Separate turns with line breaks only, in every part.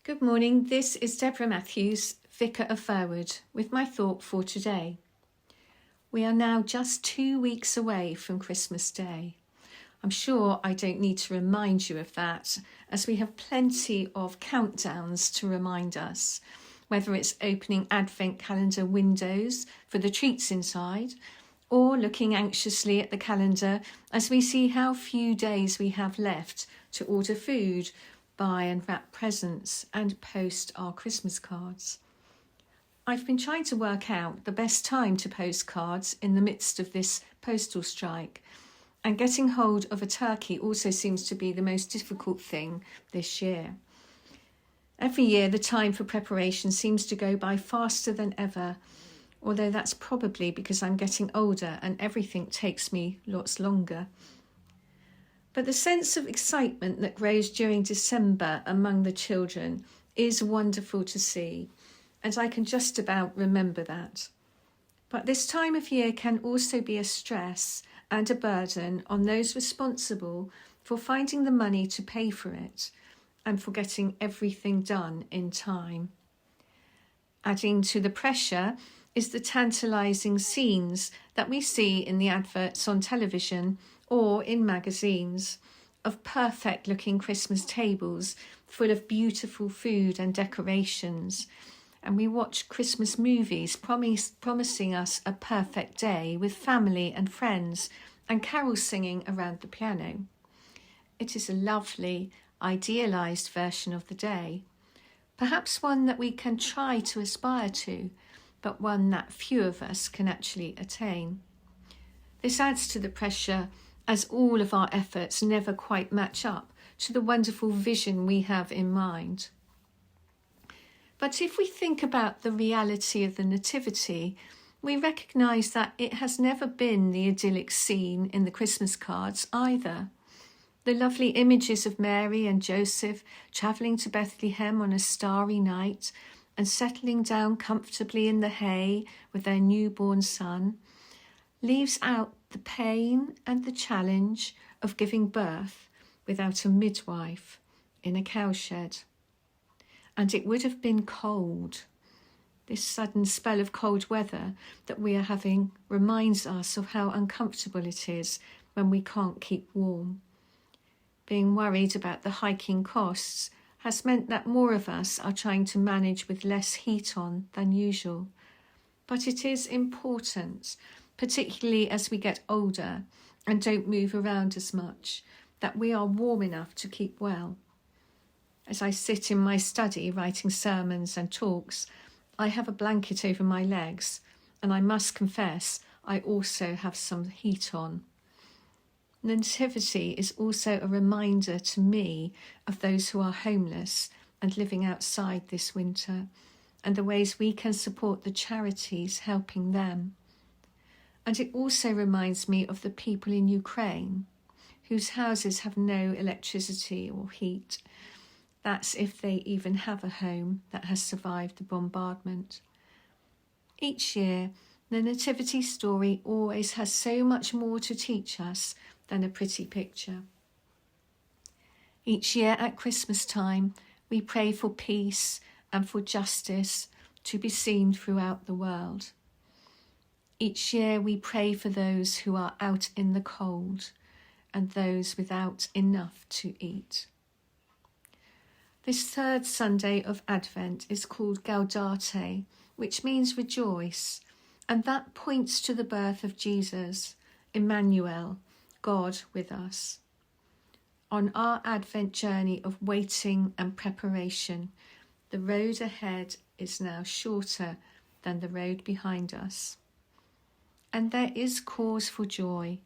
Good morning, this is Deborah Matthews, Vicar of Furwood, with my thought for today. We are now just 2 weeks away from Christmas Day. I'm sure I don't need to remind you of that, as we have plenty of countdowns to remind us, whether it's opening Advent calendar windows for the treats inside, or looking anxiously at the calendar as we see how few days we have left to order food, buy and wrap presents, and post our Christmas cards. I've been trying to work out the best time to post cards in the midst of this postal strike, and getting hold of a turkey also seems to be the most difficult thing this year. Every year the time for preparation seems to go by faster than ever, although that's probably because I'm getting older and everything takes me lots longer. But the sense of excitement that grows during December among the children is wonderful to see, and I can just about remember that. But this time of year can also be a stress and a burden on those responsible for finding the money to pay for it and for getting everything done in time. Adding to the pressure is the tantalising scenes that we see in the adverts on television or in magazines of perfect-looking Christmas tables full of beautiful food and decorations, and we watch Christmas movies promising us a perfect day with family and friends and carol singing around the piano. It is a lovely, idealised version of the day, perhaps one that we can try to aspire to, but one that few of us can actually attain. This adds to the pressure as all of our efforts never quite match up to the wonderful vision we have in mind. But if we think about the reality of the Nativity, we recognise that it has never been the idyllic scene in the Christmas cards either. The lovely images of Mary and Joseph travelling to Bethlehem on a starry night and settling down comfortably in the hay with their newborn son leaves out the pain and the challenge of giving birth without a midwife in a cowshed. And it would have been cold. This sudden spell of cold weather that we are having reminds us of how uncomfortable it is when we can't keep warm. Being worried about the hiking costs has meant that more of us are trying to manage with less heat on than usual. But it is important, particularly as we get older and don't move around as much, that we are warm enough to keep well. As I sit in my study writing sermons and talks, I have a blanket over my legs, and I must confess I also have some heat on. The Nativity is also a reminder to me of those who are homeless and living outside this winter, and the ways we can support the charities helping them. And it also reminds me of the people in Ukraine, whose houses have no electricity or heat. That's if they even have a home that has survived the bombardment. Each year, the Nativity story always has so much more to teach us than a pretty picture. Each year at Christmas time, we pray for peace and for justice to be seen throughout the world. Each year we pray for those who are out in the cold and those without enough to eat. This third Sunday of Advent is called Gaudete, which means rejoice, and that points to the birth of Jesus, Emmanuel, God with us. On our Advent journey of waiting and preparation, the road ahead is now shorter than the road behind us. And there is cause for joy,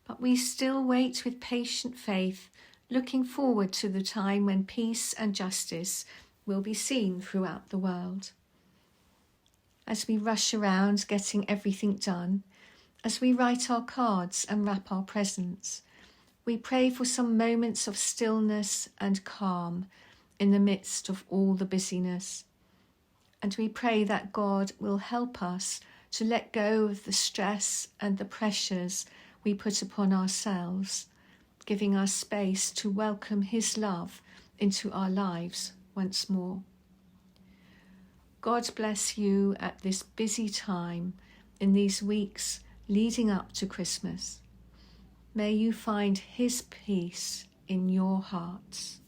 but we still wait with patient faith, looking forward to the time when peace and justice will be seen throughout the world. As we rush around getting everything done, as we write our cards and wrap our presents, we pray for some moments of stillness and calm in the midst of all the busyness. And we pray that God will help us to let go of the stress and the pressures we put upon ourselves, giving us space to welcome his love into our lives once more. God bless you at this busy time in these weeks leading up to Christmas. May you find his peace in your hearts.